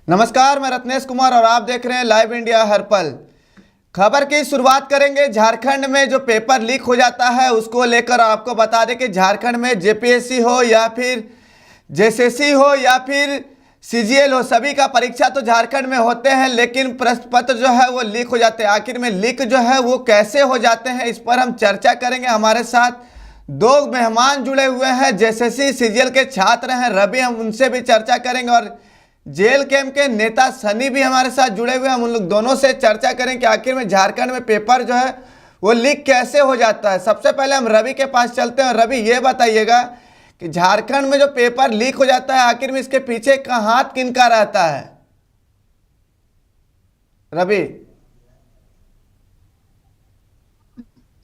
नमस्कार, मैं रत्नेश कुमार और आप देख रहे हैं लाइव इंडिया हर पल। खबर की शुरुआत करेंगे। झारखंड में जो पेपर लीक हो जाता है उसको लेकर आपको बता दें कि झारखंड में जेपीएससी हो या फिर जेएसएससी हो या फिर सीजीएल हो, सभी का परीक्षा तो झारखंड में होते हैं, लेकिन प्रश्न पत्र जो है वो लीक हो जाते हैं। आखिर में लीक जो है वो कैसे हो जाते हैं, इस पर हम चर्चा करेंगे। हमारे साथ दो मेहमान जुड़े हुए हैं, जेएसएससी सीजीएल के छात्र हैं रवि, हम उनसे भी चर्चा करेंगे, और जेल कैंप के नेता सनी भी हमारे साथ जुड़े हुए हैं। हम उन लोग दोनों से चर्चा करें कि आखिर में झारखंड में पेपर जो है वो लीक कैसे हो जाता है। सबसे पहले हम रवि के पास चलते हैं। रवि, ये बताइएगा कि झारखंड में जो पेपर लीक हो जाता है, आखिर में इसके पीछे का हाथ किनका रहता है? रवि।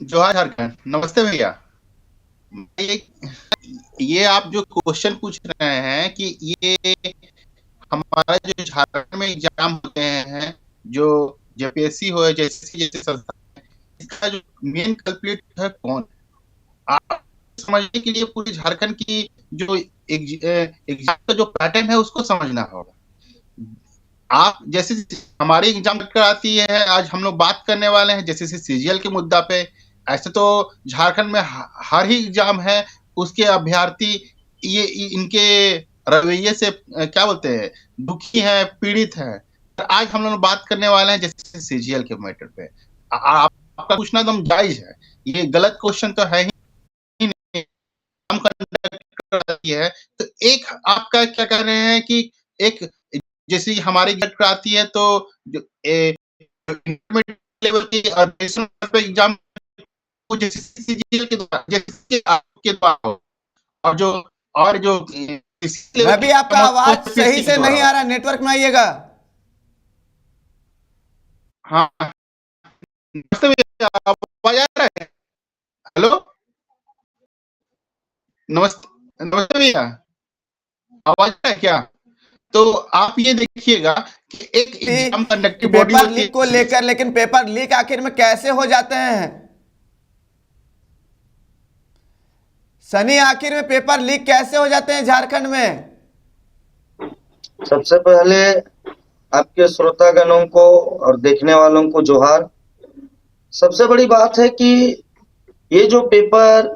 जोहार झारखंड। नमस्ते भैया। ये ये आप जो क्वेश्चन पूछ रहे हैं कि ये हमारा जो झारखंड में एग्जाम होते हैं, जो जेपीएससी हो या जेएसएससी जैसे संस्थान, इसका जो मेन कल्प्रिट है कौन? आप समझने के लिए पूरी झारखंड की जो एग्जाम का जो पैटर्न है उसको समझना होगा। आप जैसे हमारी एग्जाम कराती है, आज हम लोग बात करने वाले हैं जैसे सीजीएल के मुद्दा पे। ऐसे तो झारखंड में हर ही एग्जाम है, उसके अभ्यर्थी ये इनके रवैये से क्या बोलते हैं, दुखी है, पीड़ित है। आज हम लोग बात करने वाले हैं जैसे सीजीएल के मैटर पे। आपका पूछना एकदम जायज है, ये गलत क्वेश्चन तो है ही नहीं। हम कंडक्ट कराती है तो एक आपका क्या कह रहे हैं कि एक जैसे हमारी गट कराती है तो जो इंटरमीडिएट लेवल की और नेशनल पे एग्जाम जैसे सीजीएल के द्वारा जैसे आपके द्वारा हो, और जो और जो इस लेवल की रवि, आपका एग्जाम हो आवाज तो सही यूपीएससी के से द्वारा नहीं आ हो। रहा, नेटवर्क में आइएगा। हाँ, नमस्ते भैया, आवाज आ रहा है? हेलो, नमस्ते नमस्ते भैया, आवाज आ रहा है क्या? तो आप ये देखिएगा कि एक एग्जाम कि कंडक्टिंग बॉडी पेपर होती लीक को है। लेकर, लेकिन पेपर लीक आखिर में कैसे हो जाते हैं? सनी, आखिर में पेपर लीक कैसे हो जाते हैं झारखंड में? सबसे पहले आपके श्रोतागणों को और देखने वालों को जोहार। सबसे बड़ी बात है कि ये जो पेपर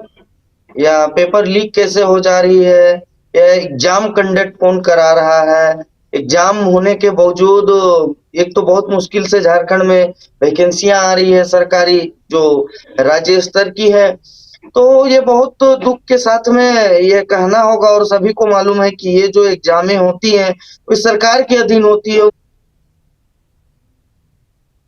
या पेपर लीक कैसे हो जा रही है, या एग्जाम कंडक्ट कौन करा रहा है। एग्जाम होने के बावजूद एक तो बहुत मुश्किल से झारखंड में वैकेंसियां आ रही है सरकारी, जो राज्य स्तर की है। तो ये बहुत दुख के साथ में ये कहना होगा, और सभी को मालूम है कि ये जो एग्जामें होती हैं वो सरकार के अधीन होती है।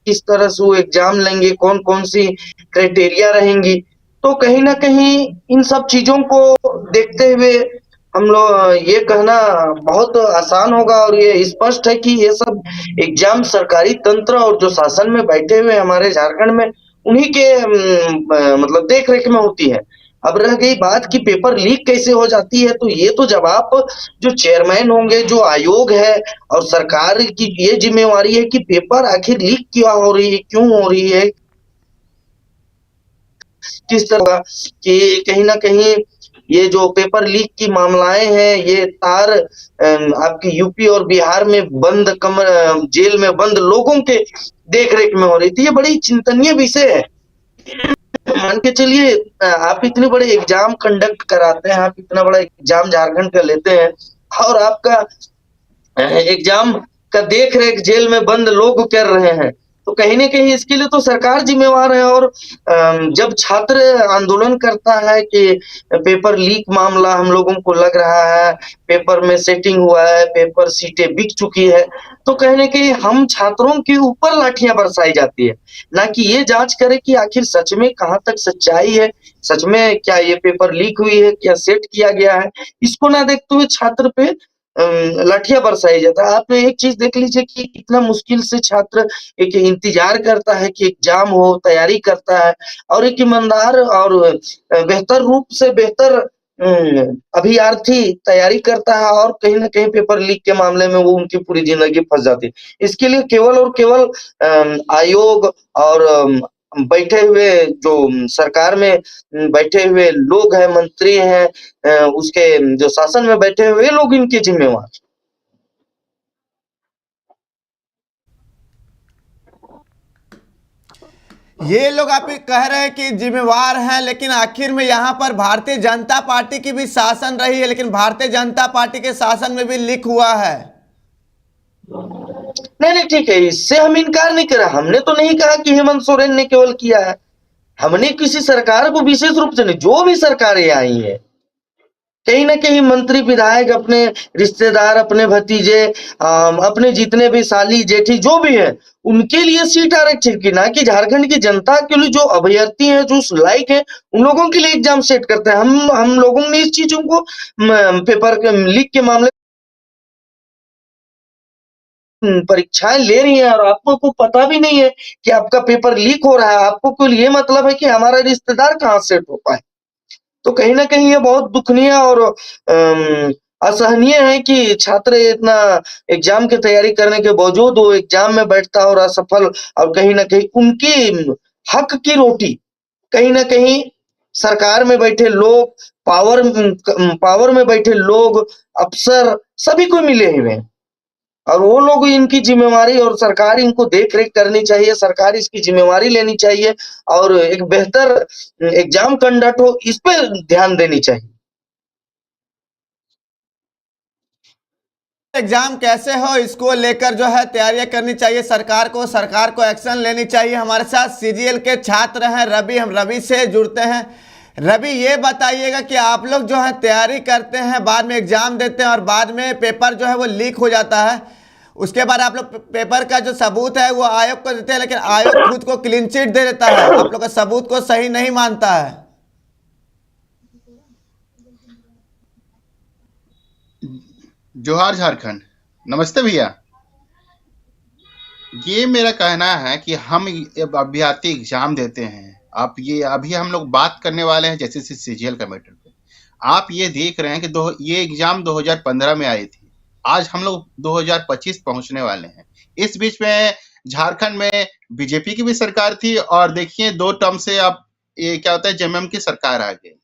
किस तरह से वो एग्जाम लेंगे, कौन कौन सी क्राइटेरिया रहेंगी। तो कहीं ना कहीं इन सब चीजों को देखते हुए हम लोग ये कहना बहुत आसान होगा, और ये स्पष्ट है कि ये सब एग्जाम सरकारी तंत्र और जो शासन में बैठे हुए हमारे झारखंड में उन्हीं के मतलब देख रेख में होती है। अब रह गई बात कि पेपर लीक कैसे हो जाती है, तो ये तो जवाब जो चेयरमैन होंगे, जो आयोग है और सरकार की ये जिम्मेवारी है कि पेपर आखिर लीक क्या हो रही है, क्यों हो रही है, किस तरह कि कहीं ना कहीं ये जो पेपर लीक की मामलाएं हैं, ये तार आपकी यूपी और बिहार में बंद कमर जेल में बंद लोगों के देख रेख में हो रही थी। ये बड़ी चिंतनीय विषय है। मान के चलिए, आप इतने बड़े एग्जाम कंडक्ट कराते हैं, आप इतना बड़ा एग्जाम झारखंड का लेते हैं, और आपका एग्जाम का देख रेख जेल में बंद लोग कर रहे हैं। तो कहीं ना कहीं इसके लिए तो सरकार जिम्मेवार है। और जब छात्र आंदोलन करता है कि पेपर लीक मामला हम लोगों को लग रहा है, पेपर में सेटिंग हुआ है, पेपर सीटें बिक चुकी है, तो कहीं ना कहीं हम छात्रों के ऊपर लाठियां बरसाई जाती है, ना कि ये जांच करे कि आखिर सच में कहाँ तक सच्चाई है, सच में क्या ये पेपर लीक हुई है, क्या सेट किया गया है। इसको ना देखते हुए छात्र पे लाठियां बरसाई जाता है। आप एक चीज देख लीजिए कि कितना मुश्किल से छात्र एक इंतजार करता है कि एग्जाम हो, तैयारी करता है, और एक ईमानदार और बेहतर रूप से बेहतर अभ्यर्थी तैयारी करता है, और कहीं ना कहीं पेपर लीक के मामले में वो उनकी पूरी जिंदगी फंस जाती है। इसके लिए केवल और केवल आयोग और बैठे हुए जो सरकार में बैठे हुए लोग हैं, मंत्री हैं, उसके जो शासन में बैठे हुए लोग इनके जिम्मेवार। ये लोग आप कह रहे हैं कि जिम्मेवार हैं, लेकिन आखिर में यहाँ पर भारतीय जनता पार्टी की भी शासन रही है, लेकिन भारतीय जनता पार्टी के शासन में भी लीक हुआ है। नहीं नहीं, ठीक है, इससे हम इनकार नहीं कर रहे। हमने तो नहीं कहा कि हेमंत सोरेन ने केवल किया है। हमने किसी सरकार को विशेष रूप से नहीं, जो भी सरकारें आई हैं, कहीं ना कहीं मंत्री विधायक अपने रिश्तेदार, अपने भतीजे, अपने जितने भी साली जेठी जो भी है, उनके लिए सीट आरक्षित की, ना कि झारखंड की जनता के लिए जो अभ्यर्थी हैं, जो लायक है, उन लोगों के लिए एग्जाम सेट करते हैं। हम लोगों ने इस चीजों को पेपर लीक के मामले परीक्षाएं ले रही हैं और आपको को पता भी नहीं है कि आपका पेपर लीक हो रहा है। आपको केवल ये मतलब है कि हमारा रिश्तेदार कहाँ सेट हो पाए। तो कहीं ना कहीं ये बहुत दुखनीय और असहनीय है कि छात्र इतना एग्जाम की तैयारी करने के बावजूद वो एग्जाम में बैठता और असफल, और कहीं ना कहीं उनकी हक की रोटी कहीं ना कहीं सरकार में बैठे लोग, पावर में बैठे लोग, अफसर, सभी को मिले हुए हैं। और वो लोग इनकी जिम्मेवारी, और सरकार इनको देख रेख करनी चाहिए, सरकार इसकी जिम्मेवारी लेनी चाहिए और एक बेहतर एग्जाम कंडक्ट हो, इस पे ध्यान देनी चाहिए। एग्जाम कैसे हो इसको लेकर जो है तैयारियां करनी चाहिए सरकार को एक्शन लेनी चाहिए। हमारे साथ सीजीएल के छात्र हैं रवि, हम रवि से जुड़ते हैं। रवि, ये बताइएगा कि आप लोग जो है तैयारी करते हैं, बाद में एग्जाम देते हैं और बाद में पेपर जो है वो लीक हो जाता है, उसके बाद आप लोग पेपर का जो सबूत है वो आयोग को देते हैं, लेकिन आयोग खुद को क्लीन चिट दे देता है, आप लोग का सबूत को सही नहीं मानता है। जोहार झारखंड, नमस्ते भैया। ये मेरा कहना है कि हम अभ्यर्थी एग्जाम देते हैं। आप ये अभी हम लोग बात करने वाले हैं जैसे सीजीएल का मैटर पे। आप ये देख रहे हैं कि ये एग्जाम 2015 में आई थी, आज हम लोग 2025 पहुंचने वाले हैं। इस बीच में झारखंड में बीजेपी की भी सरकार थी और देखिए 2 टर्म से अब ये क्या होता है, जेएमएम की सरकार आ गई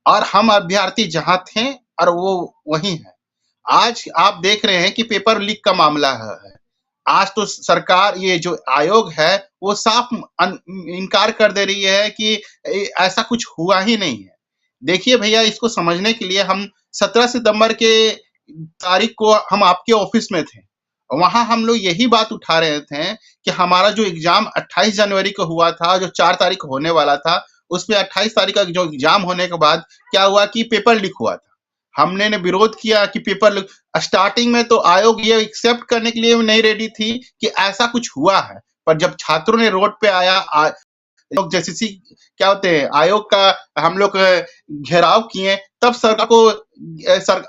और हम अभ्यर्थी जहां थे और वो वहीं है। आज आप देख रहे हैं कि पेपर लीक का मामला है। आज तो सरकार, ये जो आयोग है वो साफ इनकार कर दे रही है कि ऐसा कुछ हुआ ही नहीं है। देखिए भैया, इसको समझने के लिए हम 17 सितंबर के तारीख को हम आपके ऑफिस में थे। वहां हम लोग यही बात उठा रहे थे कि हमारा जो एग्जाम 28 जनवरी को हुआ था, जो 4 तारीख होने वाला था, उसमें 28 तारीख का जो एग्जाम होने के बाद क्या हुआ कि पेपर लीक हुआ था। हमने ने विरोध किया कि पेपर लीक। स्टार्टिंग में तो आयोग ये एक्सेप्ट करने के लिए नहीं रेडी थी कि ऐसा कुछ हुआ है, पर जब छात्रों ने रोड पे आया, लोग जैसे क्या होते हैं, आयोग का हम लोग घेराव किए, तब सरकार को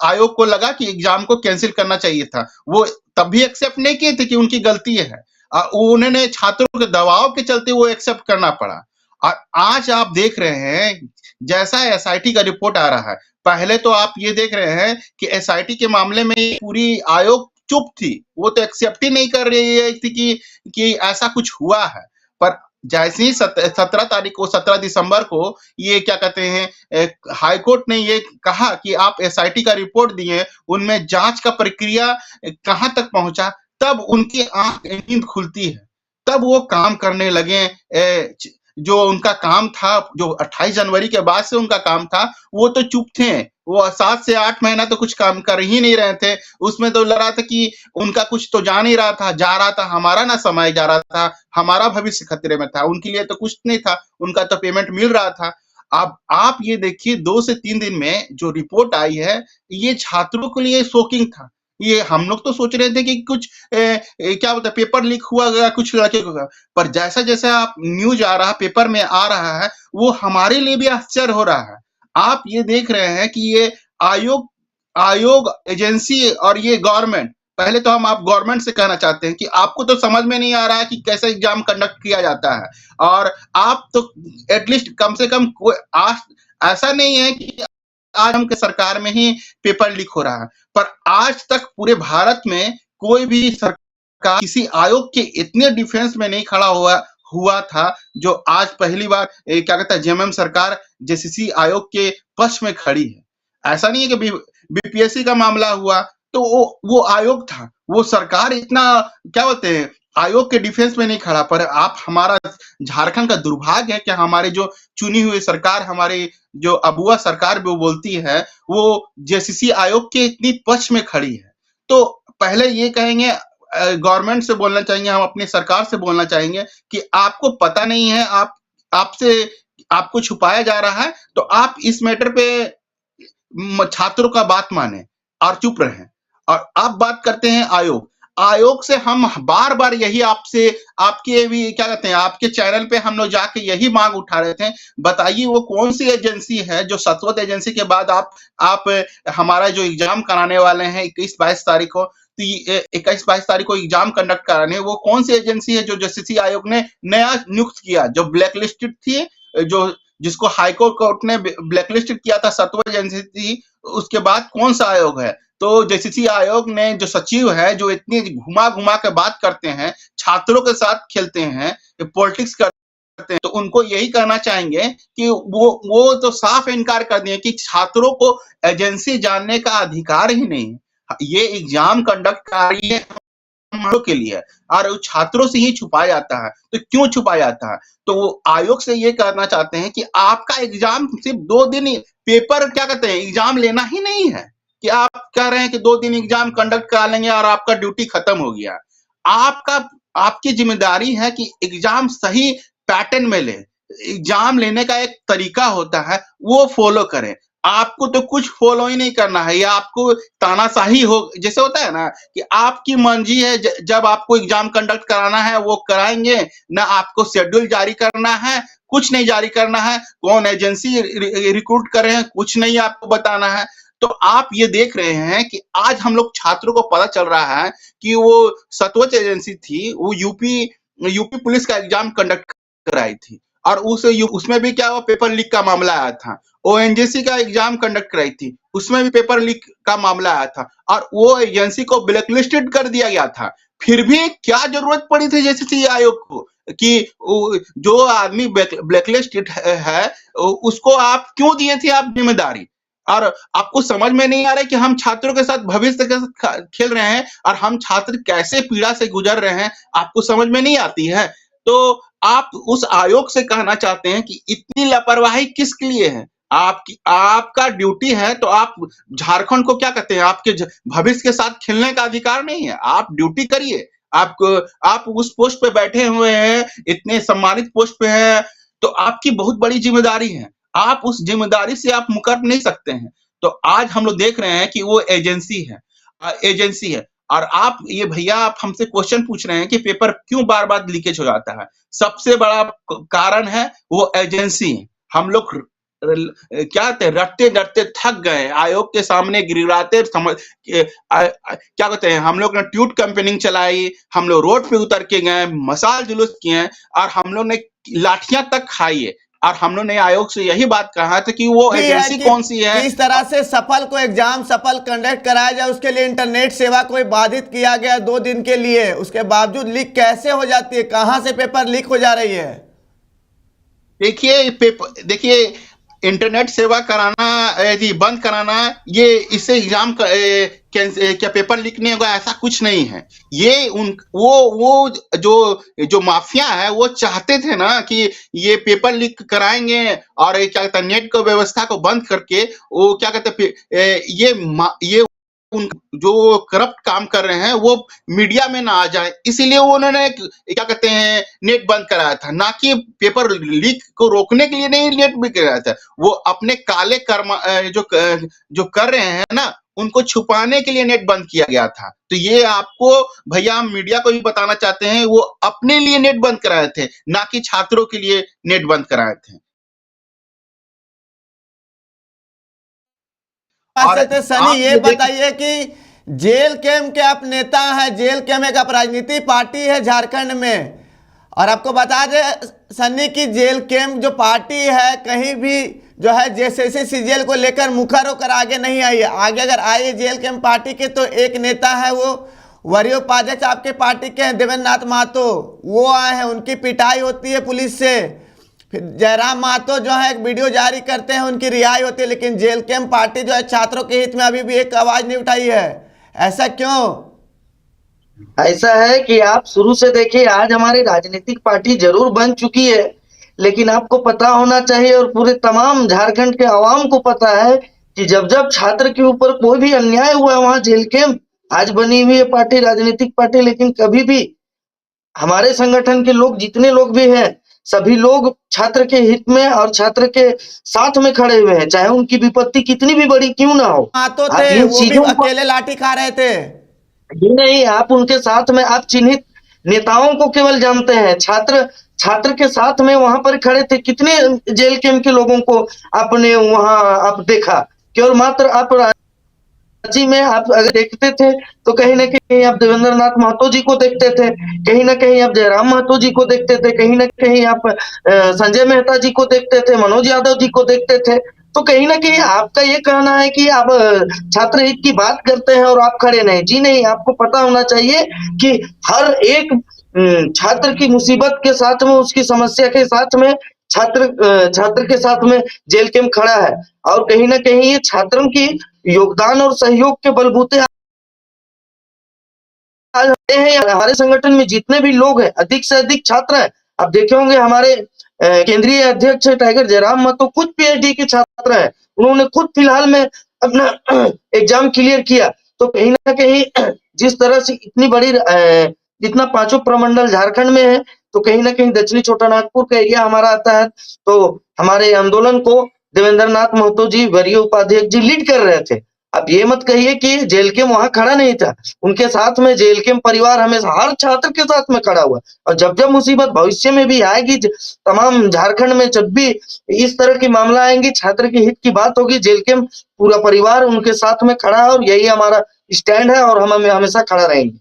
आयोग को लगा कि एग्जाम को कैंसिल करना चाहिए था। वो तब भी एक्सेप्ट नहीं किए थे कि उनकी गलती है। उन्होंने छात्रों के दबाव के चलते वो एक्सेप्ट करना पड़ा। और आज आप देख रहे हैं जैसा एसआईटी का रिपोर्ट आ रहा है, पहले तो आप ये देख रहे हैं कि एसआईटी के मामले में पूरी आयोग चुप थी, वो तो एक्सेप्ट ही नहीं कर रही है कि ऐसा कुछ हुआ है। पर जैसे ही 17 तारीख को, 17 दिसंबर को ये क्या कहते हैं, हाईकोर्ट ने ये कहा कि आप एसआईटी का रिपोर्ट दिए, उनमें जांच का प्रक्रिया कहां तक पहुंचा, तब उनकी नींद खुलती है, तब वो काम करने लगे। जो उनका काम था, जो 28 जनवरी के बाद से उनका काम था, वो तो चुप थे। वो 7 से 8 महीना तो कुछ काम कर ही नहीं रहे थे। उसमें तो लग रहा था कि उनका कुछ तो जा नहीं रहा था, जा रहा था हमारा ना समय जा रहा था, हमारा भविष्य खतरे में था। उनके लिए तो कुछ नहीं था, उनका तो पेमेंट मिल रहा था। अब आप ये देखिए 2 से 3 दिन में जो रिपोर्ट आई है, ये छात्रों के लिए शॉकिंग था। ये हम लोग तो सोच रहे थे कि कुछ क्या बोलते हैं, पेपर लीक हुआ गया, कुछ लड़के होगा, पर जैसा जैसा आप न्यूज आ रहा, पेपर में आ रहा है, वो हमारे लिए भी आश्चर्य हो रहा है। आप ये देख रहे हैं कि ये आयोग एजेंसी और ये गवर्नमेंट, पहले तो हम आप गवर्नमेंट से कहना चाहते हैं कि आपको तो समझ में नहीं आ रहा है कि कैसे एग्जाम कंडक्ट किया जाता है, और आप तो एटलीस्ट कम से कम ऐसा नहीं है कि आज हम के सरकार में ही पेपर लीक हो रहा है, पर आज तक पूरे भारत में कोई भी सरकार किसी आयोग के इतने डिफेंस में नहीं खड़ा हुआ था जो आज पहली बार क्या कहता है, जेएमएम सरकार जेसीसी आयोग के पक्ष में खड़ी है। ऐसा नहीं है कि बीपीएससी का मामला हुआ तो वो आयोग था, वो सरकार इतना क्या बोलते हैं, आयोग के डिफेंस में नहीं खड़ा, पर आप हमारा झारखंड का दुर्भाग्य है कि हमारे जो चुनी हुई सरकार, हमारे जो अबुआ सरकार वो बोलती है, वो जेसीसी आयोग के इतनी पक्ष में खड़ी है। तो पहले ये कहेंगे, गवर्नमेंट से बोलना चाहेंगे, हम अपनी सरकार से बोलना चाहेंगे कि आपको पता नहीं है, आपसे आपको छुपाया जा रहा है, तो आप इस मैटर पे छात्रों का बात माने और चुप रहें। और आप बात करते हैं आयोग से हम बार बार यही आपसे, आपके भी क्या कहते हैं, आपके चैनल पे हम लोग जाके यही मांग उठा रहे थे, बताइए वो कौन सी एजेंसी है जो सतवत एजेंसी के बाद आप हमारा जो एग्जाम कराने वाले हैं 21-22 तारीख को, तो 21-22 तारीख को एग्जाम कंडक्ट कराने, वो कौन सी एजेंसी है जो जेसीसी आयोग ने नया नियुक्त किया, जो ब्लैक लिस्टेड थी, जो जिसको हाईकोर्ट ने ब्लैकलिस्टेड किया था, सतवत एजेंसी थी, उसके बाद कौन सा आयोग है? तो जेसीसी आयोग ने जो सचिव है, जो इतनी घुमा घुमा के बात करते हैं, छात्रों के साथ खेलते हैं, पॉलिटिक्स करते हैं, तो उनको यही कहना चाहेंगे कि वो तो साफ इनकार कर दिए कि छात्रों को एजेंसी जानने का अधिकार ही नहीं है। ये एग्जाम कंडक्ट कर रही है के लिए, और छात्रों से ही छुपाया जाता है। तो क्यों छुपाया जाता है? तो वो आयोग से ये कहना चाहते हैं कि आपका एग्जाम सिर्फ 2 दिन पेपर, क्या कहते हैं, एग्जाम लेना ही नहीं है, कि आप कह रहे हैं कि 2 दिन एग्जाम कंडक्ट करा लेंगे और आपका ड्यूटी खत्म हो गया। आपकी जिम्मेदारी है कि एग्जाम सही पैटर्न में ले, एग्जाम लेने का एक तरीका होता है, वो फॉलो करें। आपको तो कुछ फॉलो ही नहीं करना है, या आपको तानाशाही हो, जैसे होता है ना कि आपकी मर्जी है, जब आपको एग्जाम कंडक्ट कराना है वो कराएंगे, ना आपको शेड्यूल जारी करना है, कुछ नहीं जारी करना है, कौन एजेंसी रिक्रूट कर रहे हैं कुछ नहीं आपको बताना है। तो आप ये देख रहे हैं कि आज हम लोग छात्रों को पता चल रहा है कि वो सतवच एजेंसी थी, वो यूपी पुलिस का एग्जाम कंडक्ट कराई थी, और उसमें भी क्या हुआ, पेपर लीक का मामला आया था। ओएनजीसी का एग्जाम कंडक्ट कराई थी, उसमें भी पेपर लीक का मामला आया था, और वो एजेंसी को ब्लैकलिस्टेड कर दिया गया था। फिर भी क्या जरूरत पड़ी थी जेसीसी आयोग को कि जो आदमी ब्लैकलिस्टेड है उसको आप क्यों दिए थे आप जिम्मेदारी? और आपको समझ में नहीं आ रहा है कि हम छात्रों के साथ भविष्य के साथ खेल रहे हैं, और हम छात्र कैसे पीड़ा से गुजर रहे हैं, आपको समझ में नहीं आती है। तो आप उस आयोग से कहना चाहते हैं कि इतनी लापरवाही किसके लिए है? आपका ड्यूटी है, तो आप झारखंड को क्या कहते हैं, आपके भविष्य के साथ खेलने का अधिकार नहीं है। आप ड्यूटी करिए, आप उस पोस्ट पे बैठे हुए हैं, इतने सम्मानित पोस्ट पे हैं, तो आपकी बहुत बड़ी जिम्मेदारी है, आप उस जिम्मेदारी से आप मुकर नहीं सकते हैं। तो आज हम लोग देख रहे हैं कि वो एजेंसी है, और आप ये भैया आप हमसे क्वेश्चन पूछ रहे हैं कि पेपर क्यों बार बार लीकेज हो जाता है। सबसे बड़ा कारण है वो एजेंसी। हम लोग क्या कहते हैं, रटते रटते थक गए, आयोग के सामने गिड़गिड़ाते क्या कहते हैं, हम लोग ने ट्यूट कैंपेनिंग चलाई, हम लोग रोड पे उतर के गए, मशाल जुलूस किए, और हम लोग ने लाठियां तक खाई है, और हम लोग ने आयोग से यही बात कहा था कि वो एजेंसी कौन सी है, किस तरह से एग्जाम सफल कंडक्ट कराया जाए, उसके लिए इंटरनेट सेवा को बाधित किया गया 2 दिन के लिए, उसके बावजूद लीक कैसे हो जाती है, कहां से पेपर लीक हो जा रही है? देखिए इंटरनेट सेवा कराना, बंद कराना, ये इससे एग्जाम क्या पेपर लीक नहीं होगा, ऐसा कुछ नहीं है। ये वो जो माफिया है वो चाहते थे ना कि ये पेपर लीक कराएंगे, और क्या कहते हैं, नेट को व्यवस्था को बंद करके वो क्या कहते हैं, ये जो करप्ट काम कर रहे हैं वो मीडिया में ना आ जाए, इसीलिए उन्होंने क्या कहते हैं, नेट बंद कराया था, ना कि पेपर लीक को रोकने के लिए नहीं नेट भी कराया था। वो अपने काले कर्म जो कर रहे हैं ना, उनको छुपाने के लिए नेट बंद किया गया था। तो ये आपको भैया हम मीडिया को भी बताना चाहते हैं, वो अपने लिए नेट बंद कराए थे, ना कि छात्रों के लिए नेट बंद कराए थे। तो सनी ये बताइए कि जेल कैम्प के आप नेता हैं, जेल कैम्प एक राजनीतिक पार्टी है झारखंड में, और आपको बता दें सन्नी की जेल कैम्प जो पार्टी है कहीं भी जो है जेसीसी सीजीएल को लेकर मुखर होकर आगे नहीं आई है। आगे अगर आए जेल कैम्प पार्टी के तो एक नेता है, वो वरीय उपाध्यक्ष आपके पार्टी के हैं देवेंद्र नाथ महतो, वो आए हैं, उनकी पिटाई होती है पुलिस से। फिर जयराम महतो जो है एक वीडियो जारी करते हैं, उनकी रिहाई होती है, लेकिन जेल कैम्प पार्टी जो है छात्रों के हित में अभी भी एक आवाज नहीं उठाई है। ऐसा क्यों? ऐसा है कि आप शुरू से देखिए, आज हमारी राजनीतिक पार्टी जरूर बन चुकी है, लेकिन आपको पता होना चाहिए और पूरे तमाम झारखंड के आवाम को पता है कि जब जब छात्र के ऊपर कोई भी अन्याय हुआ वहां जेल कैंप, आज बनी हुई है पार्टी राजनीतिक पार्टी, लेकिन कभी भी हमारे संगठन के लोग जितने लोग भी हैं, सभी लोग छात्र के हित में और छात्र के साथ में खड़े हुए हैं, चाहे उनकी विपत्ति कितनी भी बड़ी क्यों ना हो। हाँ तो थे, आप इन वो भी चीजों को अकेले लाठी खा रहे थे। जी नहीं, आप उनके साथ में आप चिन्हित नेताओं को केवल जानते हैं, छात्र छात्र के साथ में वहां पर खड़े थे। कितने जेल कैंप के लोगों को आपने वहां आप देखा? केवल मात्र आप रांची में आप अगर देखते थे तो कहीं ना कहीं आप देवेंद्र नाथ महतो जी को देखते थे, कहीं ना कहीं आप जयराम महतो जी को देखते थे, कहीं ना कहीं आप संजय मेहता जी को देखते थे, मनोज यादव जी को देखते थे। तो कहीं ना कहीं आपका ये कहना है कि आप छात्र हित की बात करते हैं और आप खड़े नहीं। जी नहीं, आपको पता होना चाहिए कि हर एक छात्र की मुसीबत के साथ में, उसकी समस्या के साथ में छात्र के साथ में जेल कैंप खड़ा है। और कहीं ना कहीं ये छात्रों की योगदान और सहयोग के बलबूते आज हैं। हमारे संगठन में जितने भी लोग हैं, अधिक से अधिक छात्र हैं। आप देखे होंगे हमारे केंद्रीय अध्यक्ष टाइगर जयराम महतो खुद पीएचडी के छात्र हैं, उन्होंने खुद फिलहाल में अपना एग्जाम क्लियर किया। तो कहीं ना कहीं जिस तरह से इतनी बड़ी जितना पांचों प्रमंडल झारखंड में है, तो कहीं ना कहीं दक्षिणी छोटानागपुर का एरिया हमारा आता है। तो हमारे आंदोलन को देवेंद्र नाथ महतो जी वरीय उपाध्यक्ष जी लीड कर रहे थे। अब ये मत कहिए कि जेल कैंप वहां खड़ा नहीं था, उनके साथ में जेल कैंप परिवार हमेशा हर छात्र के साथ में खड़ा हुआ। और जब जब मुसीबत भविष्य में भी आएगी, तमाम झारखंड में जब भी इस तरह की मामला आएंगी, छात्र के हित की बात होगी, जेल कैंप पूरा परिवार उनके साथ में खड़ा है और यही हमारा स्टैंड है और हम हमेशा खड़ा रहेंगे।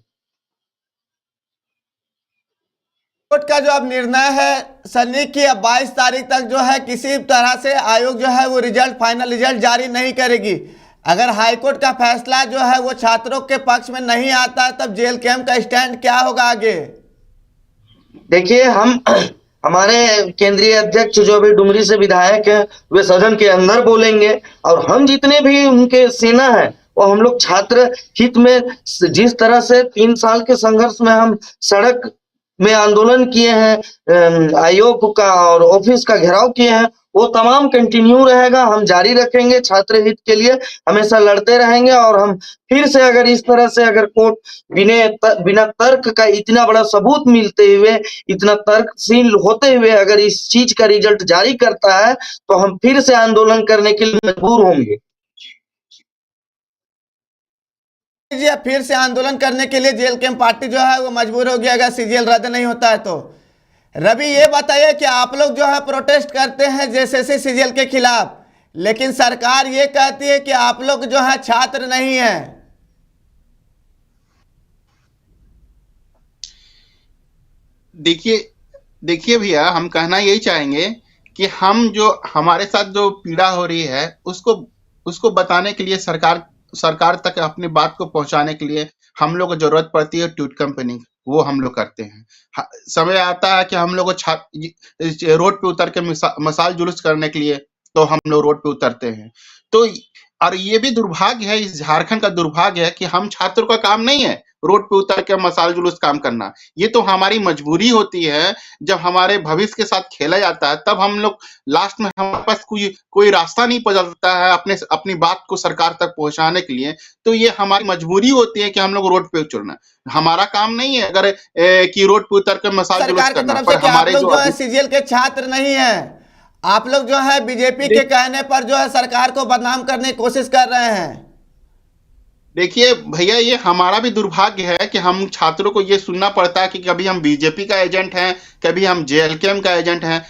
कोर्ट का जो अब निर्णय है सन्नी की, अब 22 तारीख तक जो है किसी तरह से आयोग जो है वो रिजल्ट, फाइनल रिजल्ट जारी नहीं करेगी। अगर हाईकोर्ट का फैसला जो है वो छात्रों के पक्ष में नहीं आता है, तब जेल कैंप का स्टैंड क्या होगा आगे? देखिए, हम हमारे केंद्रीय अध्यक्ष जो अभी डुमरी से विधायक हैं, वे सदन के अंदर बोलेंगे और हम जितने भी उनके सेना है वो हम लोग छात्र हित में, जिस तरह से 3 साल के संघर्ष में हम सड़क में आंदोलन किए हैं, आयोग का और ऑफिस का घेराव किए हैं, वो तमाम कंटिन्यू रहेगा। हम जारी रखेंगे, छात्र हित के लिए हमेशा लड़ते रहेंगे। और हम फिर से अगर इस तरह से अगर कोर्ट बिना तर्क का इतना बड़ा सबूत मिलते हुए, इतना तर्कशील होते हुए अगर इस चीज का रिजल्ट जारी करता है, तो हम फिर से आंदोलन करने के लिए मजबूर होंगे। जी, अब फिर से आंदोलन करने के लिए जेल कैंप पार्टी जो है वो मजबूर हो गया अगर सीजीएल रद्द नहीं होता है तो। रवि, ये बताइए कि आप लोग जो है प्रोटेस्ट करते हैं जेएसएससी सीजीएल के खिलाफ, लेकिन सरकार ये कहती है कि आप लोग जो है छात्र नहीं है। देखिए देखिए भैया, हम कहना यही चाहेंगे कि हम जो हमारे साथ जो पीड़ा हो रही है उसको उसको बताने के लिए, सरकार तक अपनी बात को पहुंचाने के लिए हम लोग को जरूरत पड़ती है ट्वीट कंपनी, वो हम लोग करते हैं। समय आता है कि हम लोग को रोड पे उतर के मसाल जुलूस करने के लिए, तो हम लोग रोड पे उतरते हैं। तो और ये भी दुर्भाग्य है, इस झारखंड का दुर्भाग्य है कि हम छात्रों का काम नहीं है रोड पे उतर के मसाल जुलूस काम करना। ये तो हमारी मजबूरी होती है। जब हमारे भविष्य के साथ खेला जाता है, तब हम लोग लास्ट में हमारे पास कोई रास्ता नहीं बचता है अपनी बात को सरकार तक पहुंचाने के लिए। तो ये हमारी मजबूरी होती है कि हम लोग रोड पे उतरना। हमारा काम नहीं है अगर कि रोड पे उतर के मसाल जुलूस सरकार की करना। तरफ पर से कि आप हमारे लोग जो है सीजीएल के छात्र नहीं है, आप लोग जो है बीजेपी के कहने पर जो है सरकार को बदनाम करने की कोशिश कर रहे हैं। देखिए भैया, ये हमारा भी दुर्भाग्य है कि हम छात्रों को ये सुनना पड़ता है कि कभी हम बीजेपी का एजेंट हैं, कभी हम जेएलकेएम का एजेंट हैं।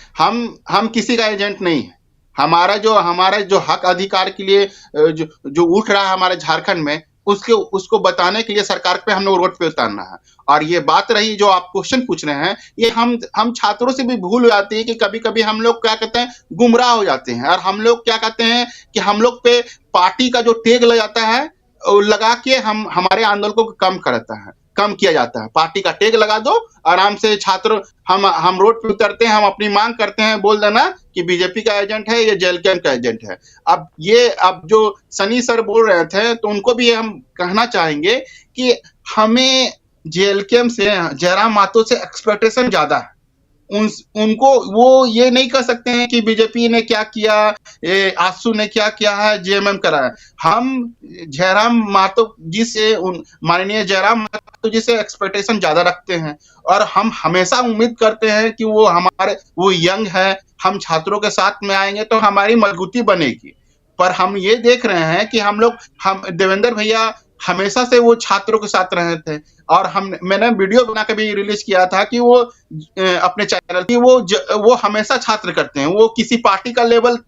हम किसी का एजेंट नहीं है। हमारा जो हक अधिकार के लिए जो उठ रहा है हमारे झारखंड में, उसको बताने के लिए सरकार पे हम लोग रोड पे उतारना है। और ये बात रही जो आप क्वेश्चन पूछ रहे हैं, ये हम छात्रों से भी भूल हो जाती है कि कभी कभी हम लोग क्या कहते हैं, गुमराह हो जाते हैं। और हम लोग क्या कहते हैं कि हम लोग पे पार्टी का जो टैग लग जाता है, लगा के हमारे आंदोलन को कम किया जाता है। पार्टी का टैग लगा दो, आराम से छात्र हम रोड पे उतरते हैं, हम अपनी मांग करते हैं, बोल देना कि बीजेपी का एजेंट है, ये जेएलकेएम का एजेंट है। अब जो सनी सर बोल रहे थे, तो उनको भी हम कहना चाहेंगे कि हमें जेएलकेएम से, जयराम महतो से एक्सपेक्टेशन ज्यादा है। उनको वो ये नहीं कह सकते हैं कि बीजेपी ने क्या किया, आसू ने क्या किया है, जेएमएम करा है। हम जयराम महतो जी से, माननीय जयराम महतो जी से एक्सपेक्टेशन ज्यादा रखते हैं और हम हमेशा उम्मीद करते हैं कि वो यंग है, हम छात्रों के साथ में आएंगे तो हमारी मजबूती बनेगी। पर हम ये देख रहे हैं कि हम देवेंद्र भैया हमेशा से वो छात्रों के साथ रहे थे और मैंने वीडियो बना के भी रिलीज किया था कि वो अपने चैनल की वो हमेशा छात्र करते हैं। वो किसी पार्टी का लेवल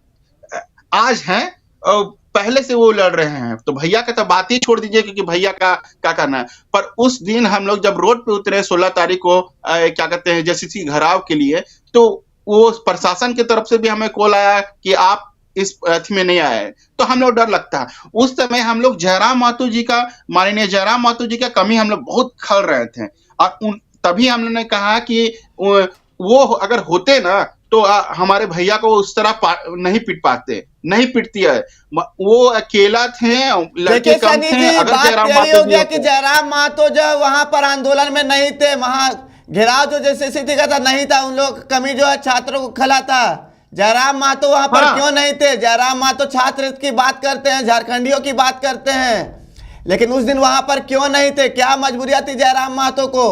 आज है और पहले से वो लड़ रहे हैं। तो भैया का तो बात ही छोड़ दीजिए क्योंकि भैया का क्या करना है। पर उस दिन हम लोग जब रोड पे उतरे 16 तारीख को क्या कहते हैं जेसीसी घेराव के लिए, तो वो प्रशासन की तरफ से भी हमें कॉल आया कि आप इस अथी में नहीं आए, तो हम लोग डर लगता है। उस समय हम लोग जयराम महतो जी का, माननीय जयराम महतो जी का कमी हम लोग बहुत खल रहे थे और तभी हम लोग ने कहा कि वो अगर होते ना तो हमारे भैया को उस तरह नहीं पिटती है। वो अकेला थे, लड़के कम थे। अगर जयराम महतो जी कि जयराम महतो जो वहां पर आंदोलन में नहीं थे, वहां घेराव जो जेसीसी का था नहीं था, उन लोग कमी जो है छात्रों को खला था। जयराम महतो वहां पर क्यों नहीं थे? जयराम महतो छात्र की बात करते हैं, झारखंडियों की बात करते हैं, लेकिन उस दिन वहां पर क्यों नहीं थे? क्या मजबूरियां थी जयराम महतो को?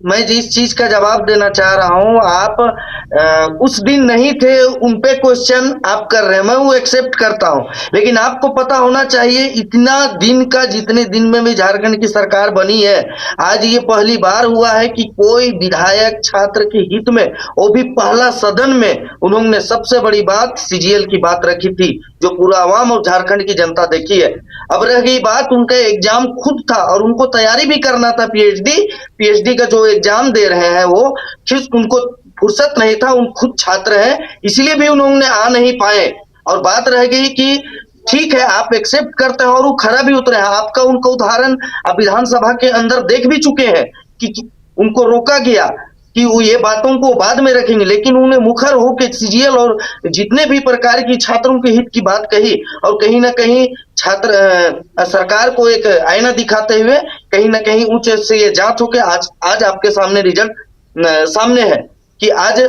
मैं जिस चीज का जवाब देना चाह रहा हूं, आप उस दिन नहीं थे उन पे क्वेश्चन आप कर रहे हैं, मैं वो एक्सेप्ट करता हूं, लेकिन आपको पता होना चाहिए इतना दिन का, जितने दिन में भी झारखंड की सरकार बनी है, आज ये पहली बार हुआ है कि कोई विधायक छात्र के हित में, वो भी पहला सदन में, उन्होंने सबसे बड़ी बात सीजीएल की बात रखी थी जो पूरा आवाम और झारखंड की जनता देखी है। अब रह गई बात, उनका एग्जाम खुद था और उनको तैयारी भी करना था, पीएचडी का जो एग्जाम दे रहे हैं वो, फिर उनको फुर्सत नहीं था, उन खुद छात्र हैं, इसलिए भी उन्होंने आ नहीं पाए। और बात रह गई कि ठीक है आप एक्सेप्ट करते हैं और वो खरा भी उतरे हैं, आपका उनका उदाहरण आप विधानसभा के अंदर देख भी चुके हैं कि उनको रोका गया कि वो ये बातों को बाद में रखेंगे, लेकिन उन्हें मुखर होकर सीजीएल और जितने भी प्रकार की छात्रों के हित की बात कही और कहीं ना कहीं छात्र सरकार को एक आईना दिखाते हुए कहीं ना कहीं उच्च से ये जांच होकर आज आपके सामने रिजल्ट सामने है कि आज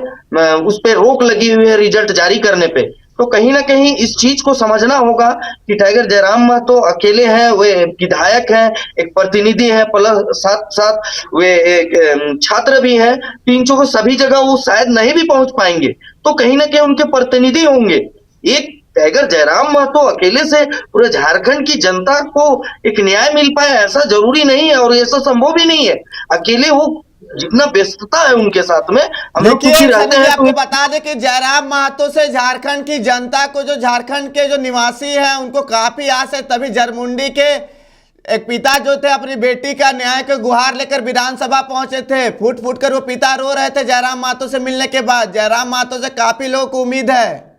उस पे रोक लगी हुई है रिजल्ट जारी करने पे। तो कहीं ना कहीं इस चीज को समझना होगा कि टाइगर जयराम महतो अकेले हैं, वे विधायक हैं, एक प्रतिनिधि हैं, प्लस साथ साथ वे एक छात्र भी हैं, तो इन को सभी जगह वो शायद नहीं भी पहुंच पाएंगे, तो कहीं ना कहीं उनके प्रतिनिधि होंगे। एक टाइगर जयराम महतो अकेले से पूरे झारखंड की जनता को एक न्याय मिल पाए ऐसा जरूरी नहीं है और ऐसा संभव भी नहीं है। अकेले वो जितना व्यस्तता है उनके साथ में हम लोग कुछ ही रहते हैं। आपको बता दें कि जयराम महतो से झारखंड की जनता को, जो झारखंड के जो निवासी हैं, उनको काफी आस है। तभी जरमुंडी के एक पिता जो थे अपनी बेटी का न्याय के गुहार लेकर विधानसभा पहुंचे थे। फूट फूट कर वो पिता रो रहे थे जयराम महतो से मिलने के बाद। जयराम महतो से काफी लोगों को उम्मीद है।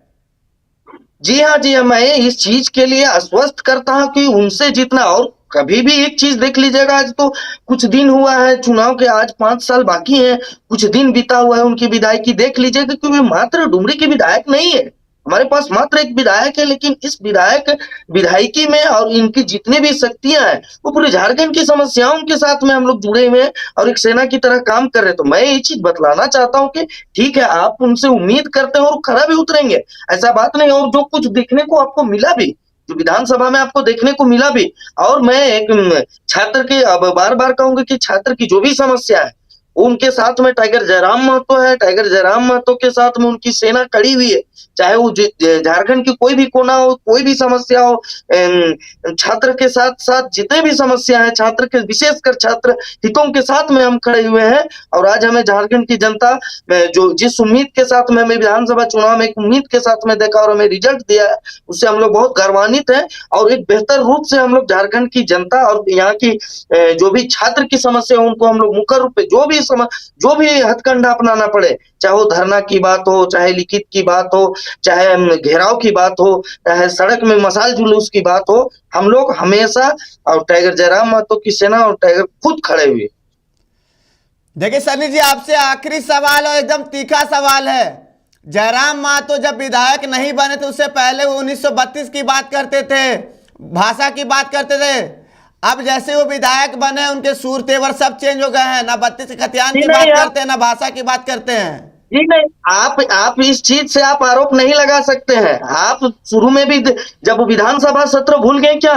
जी हाँ, मैं इस चीज के लिए आश्वस्त करता हूं कि उनसे जितना, और कभी भी एक चीज देख लीजिएगा, आज तो कुछ दिन हुआ है चुनाव के, आज 5 साल बाकी हैं, कुछ दिन बीता हुआ है उनकी विधायकी, देख लीजिएगा कि वे मात्र डुमरी के विधायक नहीं है। हमारे पास मात्र एक विधायक है, लेकिन इस विधायकी में और इनकी जितनी भी शक्तियां हैं वो पूरे झारखंड की समस्याओं के साथ में हम लोग जुड़े हुए हैं और एक सेना की तरह काम कर रहे हैं। तो मैं ये चीज बतलाना चाहता हूँ कि ठीक है आप उनसे उम्मीद करते हैं और खरा भी उतरेंगे, ऐसा बात नहीं। और जो कुछ देखने को आपको मिला भी, जो विधानसभा में आपको देखने को मिला भी, और मैं एक छात्र की, अब बार बार कहूंगा कि छात्र की जो भी समस्या है उनके साथ में टाइगर जयराम महतो है, टाइगर जयराम महतो के साथ में उनकी सेना खड़ी हुई है। चाहे वो झारखंड की कोई भी कोना हो, कोई भी समस्या हो, छात्र के साथ साथ जितने भी समस्या है, छात्र के, विशेषकर छात्र हितों के साथ में हम खड़े हुए हैं। और आज हमें झारखंड की जनता जो जिस उम्मीद के साथ में हमें विधानसभा चुनाव में एक उम्मीद के साथ में देखा और हमें रिजल्ट दिया है, उससे हम लोग बहुत गर्वान्वित हैं। और एक बेहतर रूप से हम लोग झारखंड की जनता और यहाँ की जो भी छात्र की समस्या हो उनको हम लोग मुख्य रूप से जो भी हथकंडा अपनाना पड़े, चाहे वो धरना की बात हो, चाहे लिखित की बात हो, चाहे घेराव की बात हो, चाहे सड़क में मशाल जुलूस की बात हो, हम लोग हमेशा और टाइगर जयराम महतो की सेना और टाइगर खुद खड़े हुए। देखिए सनी जी, आपसे आखिरी सवाल और एकदम तीखा सवाल है। जयराम महतो जब विधायक नहीं बने थे उससे पहले वो 1932 की बात करते थे, भाषा की बात करते थे। अब जैसे वो विधायक बने उनके सूर तेवर सब चेंज हो गए हैं, ना बत्तीस खतियान जी की नहीं, बात करते हैं ना भाषा की बात करते हैं। जी नहीं, आप इस चीज से आप आरोप नहीं लगा सकते हैं। आप शुरू में भी जब विधानसभा सत्र भूल गए क्या?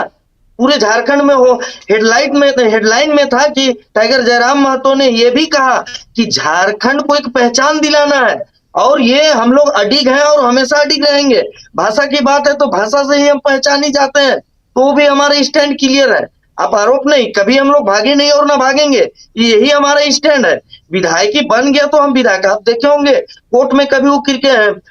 पूरे झारखंड में हो हेडलाइन में था कि टाइगर जयराम महतो ने यह भी कहा कि झारखंड को एक पहचान दिलाना है और ये हम लोग अडिग हैं और हमेशा अडिग रहेंगे। भाषा की बात है तो भाषा से ही हम पहचाने जाते हैं, तो भी हमारा स्टैंड क्लियर है। आप आरोप नहीं, कभी हम लोग भागे नहीं और ना भागेंगे, यही हमारा स्टैंड है। विधायकी बन गया तो हम विधायक, आप देखे होंगे कोर्ट में कभी वो क्रिकेट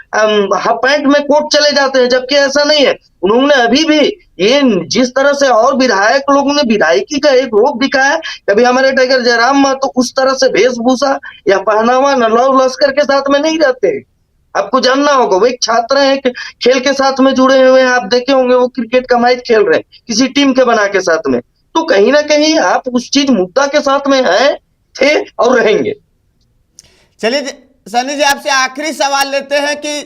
हाफ पैंट में कोर्ट चले जाते हैं, जबकि ऐसा नहीं है। उन्होंने अभी भी ये जिस तरह से और विधायक लोगों ने विधायकी का एक रूप दिखाया, कभी हमारे टाइगर जयराम तो उस तरह से वेशभूषा या पहनावा नलव लश्कर के साथ में नहीं रहते। आपको जानना होगा, वो एक छात्र है, एक खेल के साथ में जुड़े हुए हैं। आप देखे होंगे वो क्रिकेट का मैच खेल रहे हैं किसी टीम के बना के साथ में, तो कहीं ना कहीं आप उस चीज मुद्दा के साथ में हैं, थे और रहेंगे। चलिए सनी जी, आपसे आखिरी सवाल लेते हैं कि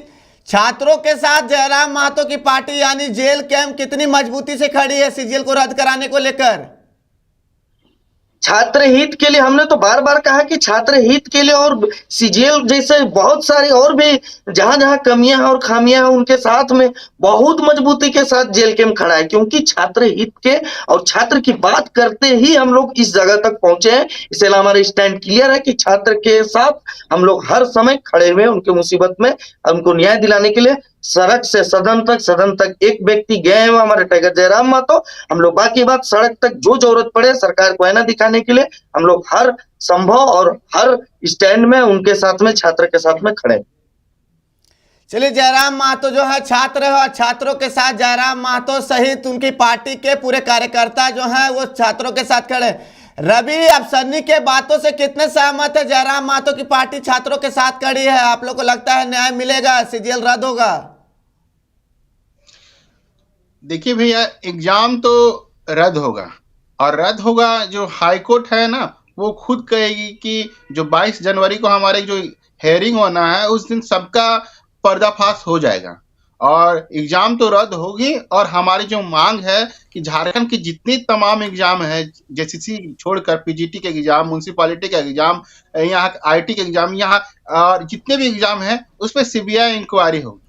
छात्रों के साथ जयराम महतो की पार्टी यानी जेल कैंप कितनी मजबूती से खड़ी है सीजीएल को रद्द कराने को लेकर? छात्र हित के लिए हमने तो बार बार कहा कि छात्र हित के लिए और सीजीएल जैसे बहुत सारे और भी जहां जहां कमियां हैं और खामियां हैं, उनके साथ में बहुत मजबूती के साथ जेल कैंप खड़ा है, क्योंकि छात्र हित के और छात्र की बात करते ही हम लोग इस जगह तक पहुंचे हैं। इसलिए हमारा स्टैंड क्लियर है कि छात्र के साथ हम लोग हर समय खड़े हुए हैं, उनके मुसीबत में उनको न्याय दिलाने के लिए। सड़क से सदन तक एक व्यक्ति गए हैं, वो हमारे टाइगर जयराम महतो। हम लोग बाकी बात सड़क तक जो जरूरत पड़े सरकार को आईना दिखाने के लिए हम लोग हर संभव और हर स्टैंड में उनके साथ में छात्र के साथ में खड़े। चलिए, जयराम महतो जो है छात्र है और छात्रों के साथ जयराम महतो सहित उनकी पार्टी के पूरे कार्यकर्ता जो हैं वो छात्रों के साथ खड़े। रवि, अब सन्नी के बातों से कितने सहमत है? जयराम महतो की पार्टी छात्रों के साथ खड़ी है, आप लोग को लगता है न्याय मिलेगा, सीजीएल रद्द होगा? देखिए भैया, एग्जाम तो रद्द होगा, और रद्द होगा जो हाई कोर्ट है ना, वो खुद कहेगी कि जो 22 जनवरी को हमारे जो हेयरिंग होना है उस दिन सबका पर्दाफाश हो जाएगा और एग्जाम तो रद्द होगी। और हमारी जो मांग है कि झारखंड की जितनी तमाम एग्जाम है, जेसीसी छोड़कर पीजीटी के एग्जाम, म्यूनसिपालिटी के एग्जाम, यहाँ आईटी के एग्जाम, यहाँ और जितने भी एग्जाम है उस पर सीबीआई इंक्वायरी होगी।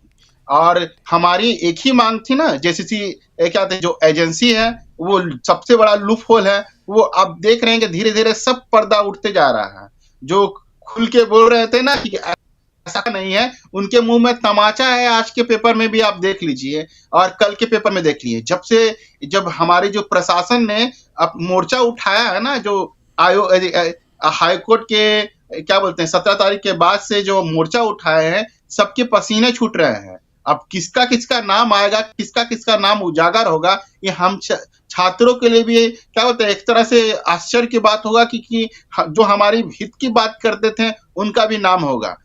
और हमारी एक ही मांग थी ना, जेसीसी क्या थे, जो एजेंसी है वो सबसे बड़ा लूप होल है, वो आप देख रहे हैं कि धीरे धीरे सब पर्दा उठते जा रहा है। जो खुल के बोल रहे थे ना कि ऐसा नहीं है, उनके मुंह में तमाचा है। आज के पेपर में भी आप देख लीजिए और कल के पेपर में देख लीजिए, जब हमारी जो प्रशासन ने अब मोर्चा उठाया है ना, जो हाई कोर्ट के क्या बोलते हैं 17 तारीख के बाद से जो मोर्चा उठाए हैं, सबके पसीने छूट रहे हैं। अब किसका किसका नाम आएगा, किसका किसका नाम उजागर होगा, ये हम छात्रों के लिए भी क्या होता है, एक तरह से आश्चर्य की बात होगा कि जो हमारी हित की बात करते थे उनका भी नाम होगा।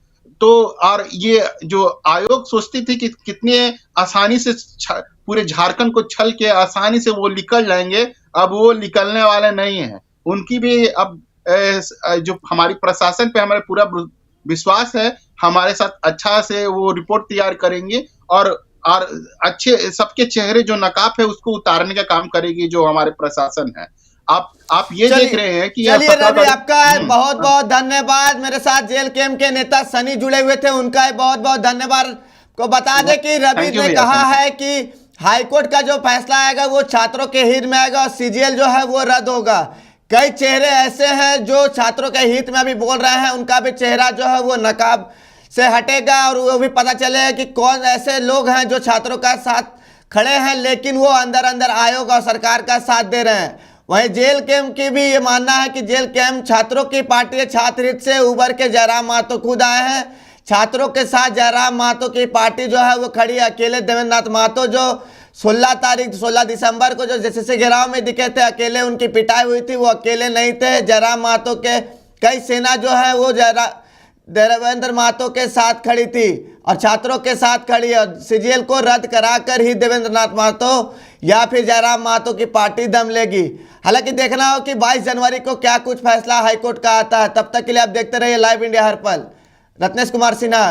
तो और ये जो आयोग सोचती थी कि कितने आसानी से पूरे झारखंड को छल के आसानी से वो निकल जाएंगे, अब वो निकलने वाले नहीं है। उनकी भी अब जो हमारी प्रशासन पे हमारे पूरा विश्वास है, हमारे साथ अच्छा से वो रिपोर्ट तैयार करेंगे और अच्छे सबके चेहरे जो नकाब है उसको उतारने का काम करेगी जो हमारे प्रशासन है। आप ये देख रहे हैं कि चलिए रवि, आपका बहुत बहुत धन्यवाद। मेरे साथ जेल कैंप के नेता सनी जुड़े हुए थे, उनका बहुत बहुत धन्यवाद। को बता दें कि रवि ने कहा है कि हाईकोर्ट का जो फैसला आएगा वो छात्रों के हित में आएगा और सीजीएल जो है वो रद्द होगा। कई चेहरे ऐसे हैं जो छात्रों के हित में अभी बोल रहे हैं, उनका भी चेहरा जो है वो नकाब से हटेगा और वो भी पता चलेगा कि कौन ऐसे लोग हैं जो छात्रों का साथ खड़े हैं लेकिन वो अंदर अंदर आयोग और सरकार का साथ दे रहे हैं। वहीं जेल कैंप की भी ये मानना है कि जेल कैंप छात्रों की पार्टी है, छात्र हित से उभर के जयराम महतो खुद आए हैं। छात्रों के साथ जयराम महतो की पार्टी जो है वो खड़ी है। अकेले देवेंद्र नाथ महतो जो 16 दिसंबर को जो जेसीसी घेराव में दिखे थे, अकेले उनकी पिटाई हुई थी, वो अकेले नहीं थे। जयराम महतो के कई सेना जो है वो देवेंद्र महतो के साथ खड़ी थी और छात्रों के साथ खड़ी है। सीजीएल को रद्द कराकर ही देवेंद्र नाथ महतो या फिर जयराम महतो की पार्टी दम लेगी। हालांकि देखना हो कि 22 जनवरी को क्या कुछ फैसला हाईकोर्ट का आता है। तब तक के लिए आप देखते रहिए लाइव इंडिया हर पल। रत्नेश कुमार सिन्हा।